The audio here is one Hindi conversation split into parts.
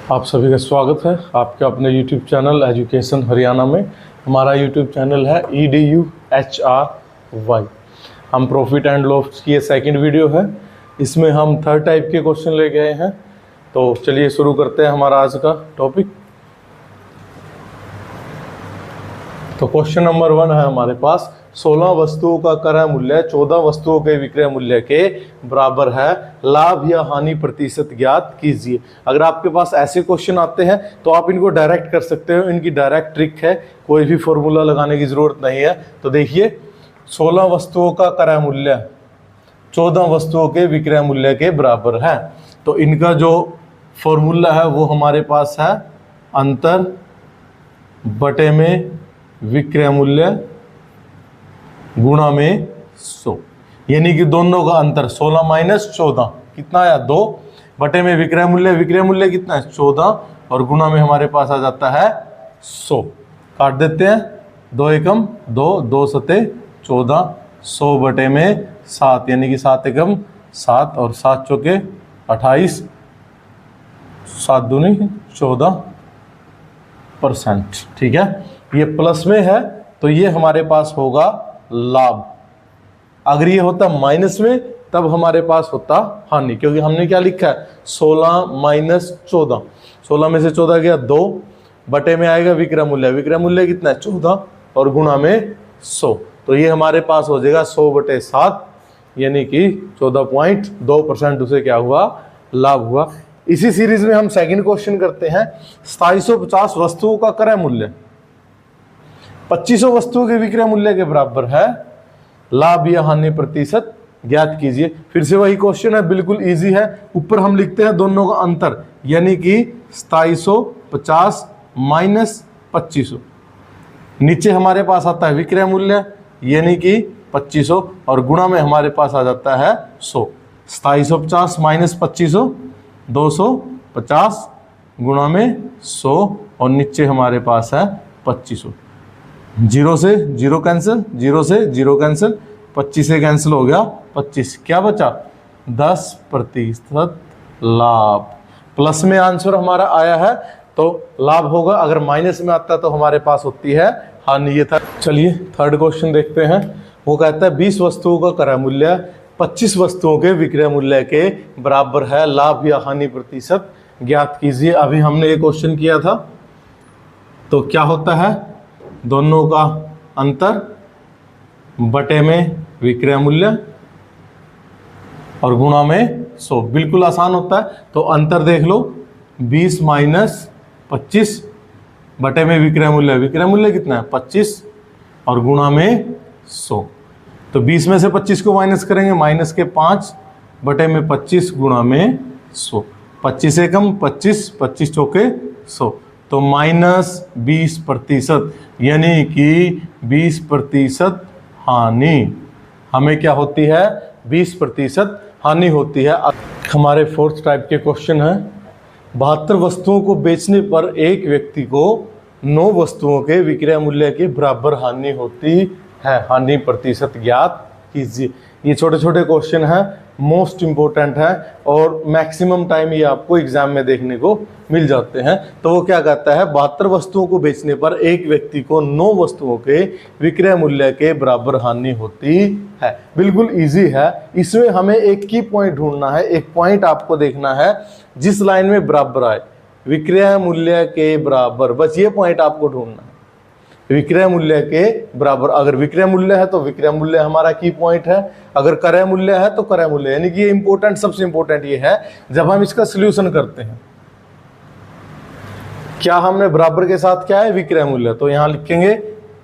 आप सभी का स्वागत है आपके अपने YouTube चैनल एजुकेशन हरियाणा में। हमारा YouTube चैनल है EDUHRY। हम प्रॉफिट एंड लॉस की ये सेकंड वीडियो है। इसमें हम थर्ड टाइप के क्वेश्चन लेके आए हैं। तो चलिए शुरू करते हैं हमारा आज का टॉपिक। तो क्वेश्चन नंबर 1 है हमारे पास, 16 वस्तुओं का क्रय मूल्य 14 वस्तुओं के विक्रय मूल्य के बराबर है, लाभ या हानि प्रतिशत ज्ञात कीजिए। अगर आपके पास ऐसे क्वेश्चन आते हैं तो आप इनको डायरेक्ट कर सकते हो। इनकी डायरेक्ट ट्रिक है, कोई भी फॉर्मूला लगाने की जरूरत नहीं है। तो देखिए, 16 वस्तुओं का क्रय मूल्य 14 वस्तुओं के विक्रय मूल्य के बराबर है। तो इनका जो फॉर्मूला है वो हमारे पास है अंतर बटे में विक्रय मूल्य गुणा में 100, यानी कि दोनों का अंतर 16 माइनस 14 कितना आया 2 बटे में विक्रय मूल्य कितना है 14 और गुणा में हमारे पास आ जाता है 100। काट देते हैं, 2 एकम 2, 2 सते 14, 100 बटे में 7 यानी कि 7 एकम 7 और 7 चौके 28, 7 दूनी 14%। ठीक है, ये प्लस में है तो ये हमारे पास होगा लाभ। अगर ये होता माइनस में तब हमारे पास होता हानि, क्योंकि हमने क्या लिखा है 16 माइनस 14, 16 में से 14 गया 2 बटे में आएगा विक्रय मूल्य कितना है 14 और गुणा में 100। तो ये हमारे पास हो जाएगा 100 बटे 7 यानी कि 14.2% उसे क्या हुआ लाभ हुआ। इसी सीरीज में हम सेकंड क्वेश्चन करते हैं, 2750 वस्तुओं का क्रय मूल्य 2500 वस्तुओं के विक्रय मूल्य के बराबर है, लाभ या हानि प्रतिशत ज्ञात कीजिए। फिर से वही क्वेश्चन है, बिल्कुल इजी है। ऊपर हम लिखते हैं दोनों का अंतर यानी कि 2750 माइनस 2500, नीचे हमारे पास आता है विक्रय मूल्य यानी कि 2500 और गुणा में हमारे पास आ जाता है 100। 2750 माइनस 2500 250 गुणा में 100 और नीचे हमारे पास है 2500। 0 से 0 कैंसिल, 0 से 0 कैंसिल, 25 से कैंसिल हो गया 25, क्या बचा 10% लाभ। प्लस में आंसर हमारा आया है तो लाभ होगा, अगर माइनस में आता तो हमारे पास होती है हानि। ये था। चलिए थर्ड क्वेश्चन देखते हैं। वो कहता है 20 वस्तुओं का क्रय मूल्य 25 वस्तुओं के विक्रय मूल्य के बराबर है, लाभ या हानि प्रतिशत ज्ञात कीजिए। अभी हमने ये क्वेश्चन किया था तो क्या होता है, दोनों का अंतर बटे में विक्रय मूल्य और गुणा में 100, बिल्कुल आसान होता है। तो अंतर देख लो, 20 माइनस 25 बटे में विक्रय मूल्य कितना है 25 और गुणा में 100। तो 20 में से 25 को माइनस करेंगे, माइनस के 5 बटे में 25 गुणा में 100, 25 एकम 25, 25 चौके 100, तो माइनस 20% यानी कि 20% हानि। हमें क्या होती है 20% हानि होती है। हमारे फोर्थ टाइप के क्वेश्चन है, 72 वस्तुओं को बेचने पर एक व्यक्ति को 9 वस्तुओं के विक्रय मूल्य के बराबर हानि होती है, हानि प्रतिशत ज्ञात कीजिए। ये छोटे छोटे क्वेश्चन हैं, मोस्ट इंपॉर्टेंट है और मैक्सिमम टाइम ये आपको एग्जाम में देखने को मिल जाते हैं। तो वो क्या कहता है, 72 वस्तुओं को बेचने पर एक व्यक्ति को 9 वस्तुओं के विक्रय मूल्य के बराबर हानि होती है। बिल्कुल इजी है। इसमें हमें एक की पॉइंट ढूंढना है, एक पॉइंट आपको देखना है जिस लाइन में बराबर आए, विक्रय मूल्य के बराबर, बस ये पॉइंट आपको ढूंढना है, विक्रय मूल्य के बराबर। अगर विक्रय मूल्य है तो विक्रय मूल्य हमारा की पॉइंट है, अगर क्रय मूल्य है तो क्रय मूल्य, यानी कि ये इंपॉर्टेंट, सबसे इंपॉर्टेंट ये है जब हम इसका सॉल्यूशन करते हैं। क्या हमने बराबर के साथ क्या है विक्रय मूल्य, तो यहां लिखेंगे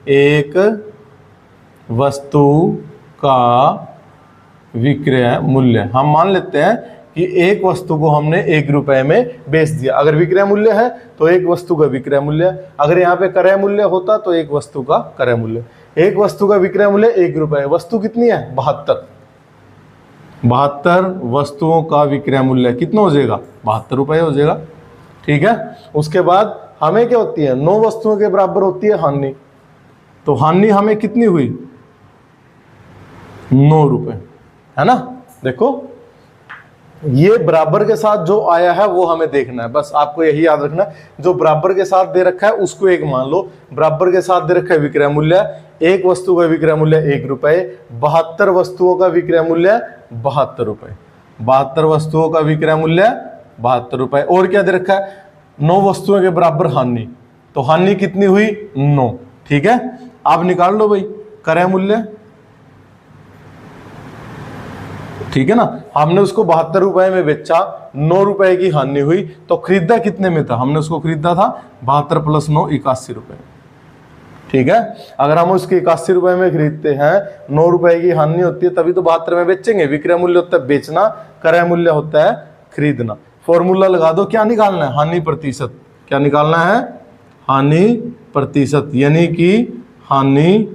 एक वस्तु का विक्रय मूल्य। हम मान लेते हैं कि एक वस्तु को हमने 1 रुपए में बेच दिया। अगर विक्रय मूल्य है तो एक वस्तु का विक्रय मूल्य, अगर यहाँ पे क्रय मूल्य होता तो एक वस्तु का क्रय मूल्य। एक वस्तु का विक्रय मूल्य 1 रुपए, वस्तु कितनी है 72 वस्तुओं का विक्रय मूल्य कितना हो जाएगा 72 रुपए हो जाएगा। ठीक है, उसके बाद हमें क्या होती है 9 वस्तुओं के बराबर होती है हानि। तो हानि हमें कितनी हुई 9 रुपए, है ना। देखो ये बराबर के साथ जो आया है वो हमें देखना है, बस आपको यही याद रखना है। जो बराबर के साथ दे रखा है उसको एक मान लो। बराबर के साथ दे रखा है विक्रय मूल्य, एक वस्तु का विक्रय मूल्य 1 रुपए, 72 वस्तुओं का विक्रय मूल्य 72 रुपए, 72 वस्तुओं का विक्रय मूल्य 72 रुपए। और क्या दे रखा है, 9 वस्तुओं के बराबर हानि, तो हानि कितनी हुई 9। ठीक है, आप निकाल लो भाई क्रय मूल्य। ठीक है ना, हमने उसको 72 रुपए में बेचा, 9 रुपए की हानि हुई, तो खरीदा कितने में था, हमने उसको खरीदा था 72 + 9 81 रुपए। ठीक है, अगर हम उसके 81 रुपए में खरीदते हैं, 9 रुपए की हानि होती है, तभी तो 72 में बेचेंगे। विक्रय मूल्य होता है बेचना, क्रय मूल्य होता है खरीदना। फॉर्मूला लगा दो, क्या निकालना है, हानि प्रतिशत। क्या निकालना है, हानि प्रतिशत, यानी कि हानि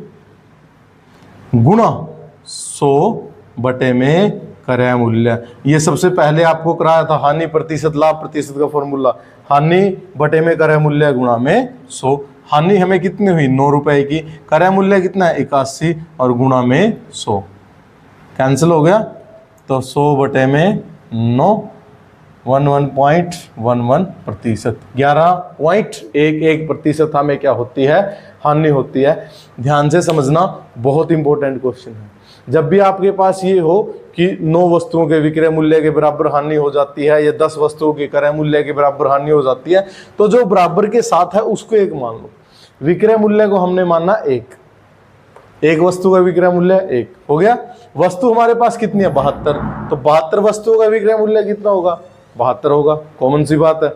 गुणा 100 बटे में क्रय मूल्य। ये सबसे पहले आपको कराया था, हानि प्रतिशत लाभ प्रतिशत का फॉर्मूला, हानि बटे में क्रय मूल्य गुणा में 100। हानि हमें कितनी हुई 9 रुपए की, क्रय मूल्य कितना है 81 और गुणा में 100, कैंसिल हो गया, तो 100 बटे में 9, 11.11%, 11.11% हमें क्या होती है, हानि होती है। ध्यान से समझना, बहुत इंपॉर्टेंट क्वेश्चन है। जब भी आपके पास ये हो कि 9 वस्तुओं के विक्रय मूल्य के बराबर हानि हो जाती है या 10 वस्तुओं के क्रय मूल्य के बराबर हानि हो जाती है, तो जो बराबर के साथ है उसको एक मान लो। विक्रय मूल्य को हमने माना एक वस्तु का विक्रय मूल्य 1 हो गया। वस्तु हमारे पास कितनी है 72, तो 72 वस्तुओं का विक्रय मूल्य कितना होगा, 72 होगा, कॉमन सी बात है।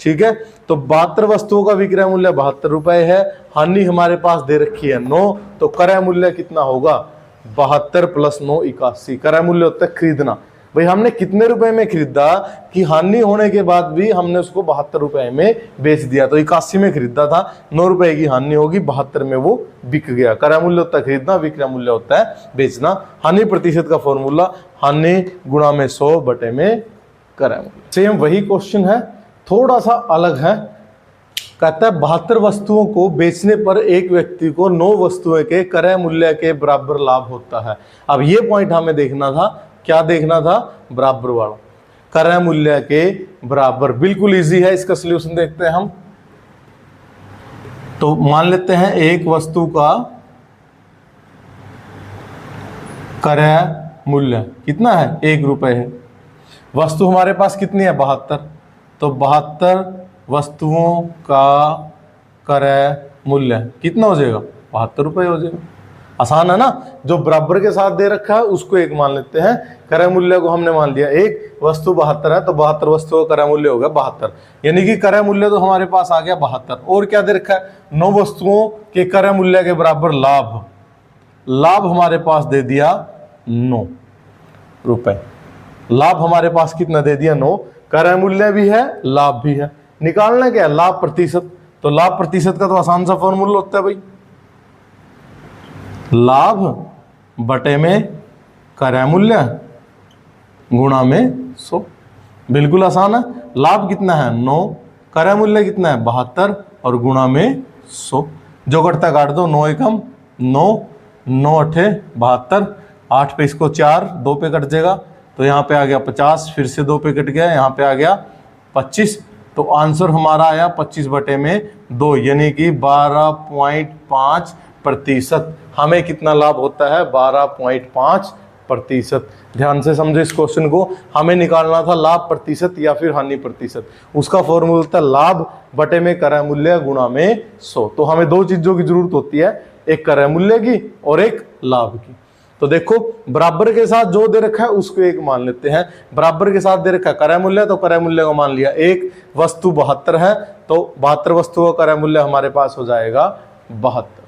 ठीक है, तो 72 वस्तुओं का विक्रय मूल्य 72 रुपए है, हानि हमारे पास दे रखी है 9, तो क्रय मूल्य कितना होगा 72 + 9 81। क्रय मूल्य होता है खरीदना। भाई हमने कितने रुपए में खरीदा कि हानि होने के बाद भी हमने उसको 72 रुपए में बेच दिया, तो 81 में खरीदा था, 9 रुपए की हानि होगी, 72 में वो बिक गया। क्रय मूल्य होता है खरीदना, विक्रय मूल्य होता है बेचना। हानि प्रतिशत का फॉर्मूला हानि गुणा में 100 बटे में क्रय मूल्य। सेम वही क्वेश्चन है, थोड़ा सा अलग है। कहता है 72 वस्तुओं को बेचने पर एक व्यक्ति को 9 वस्तुओं के क्रय मूल्य के बराबर लाभ होता है। अब ये पॉइंट हमें देखना था, क्या देखना था, बराबर वाला, क्रय मूल्य के बराबर। बिल्कुल इजी है, इसका सलूशन देखते हैं हम। तो मान लेते हैं एक वस्तु का क्रय मूल्य कितना है 1 रुपए है, वस्तु हमारे पास कितनी है 72, तो 72 वस्तुओं का क्रय मूल्य कितना हो जाएगा 72 रुपए हो जाएगा। आसान है ना, जो बराबर के साथ दे रखा है उसको एक मान लेते हैं, क्रय मूल्य को हमने मान लिया एक, वस्तु 72 है, तो 72 वस्तुओं का क्रय मूल्य हो गया 72, यानी कि क्रय मूल्य तो हमारे पास आ गया 72। और क्या दे रखा है 9 वस्तुओं के क्रय मूल्य के बराबर लाभ, लाभ हमारे पास दे दिया 9 रुपए। लाभ हमारे पास कितना दे दिया 9, क्रय मूल्य भी है लाभ भी है। निकालना क्या है, लाभ प्रतिशत। तो लाभ प्रतिशत का तो आसान सा फॉर्मूला होता है भाई, लाभ बटे में क्रय मूल्य गुणा में 100। बिल्कुल आसान है। लाभ कितना है 9, क्रय मूल्य कितना है 72 और गुणा में 100। जो कटता काट दो, 9 एकम 9, 9 अठे 72, 8 पे इसको 4, 2 पे कट जाएगा, तो यहाँ पे आ गया 50, फिर से 2 पे कट गया, यहाँ पे आ गया 25। तो आंसर हमारा आया 25 बटे में 2, यानी कि 12.5%। हमें कितना लाभ होता है 12.5%। ध्यान से समझो इस क्वेश्चन को, हमें निकालना था लाभ प्रतिशत या फिर हानि प्रतिशत। उसका फॉर्मूला था लाभ बटे में क्रय मूल्य गुणा में 100। तो हमें 2 चीजों की जरूरत होती है, एक क्रय मूल्य की और एक लाभ की। तो देखो बराबर के साथ जो दे रखा है उसको एक मान लेते हैं। बराबर के साथ दे रखा है क्रय मूल्य, तो क्रय मूल्य को मान लिया एक, वस्तु 72 है, तो 72 वस्तुओं का क्रय मूल्य हमारे पास हो जाएगा 72।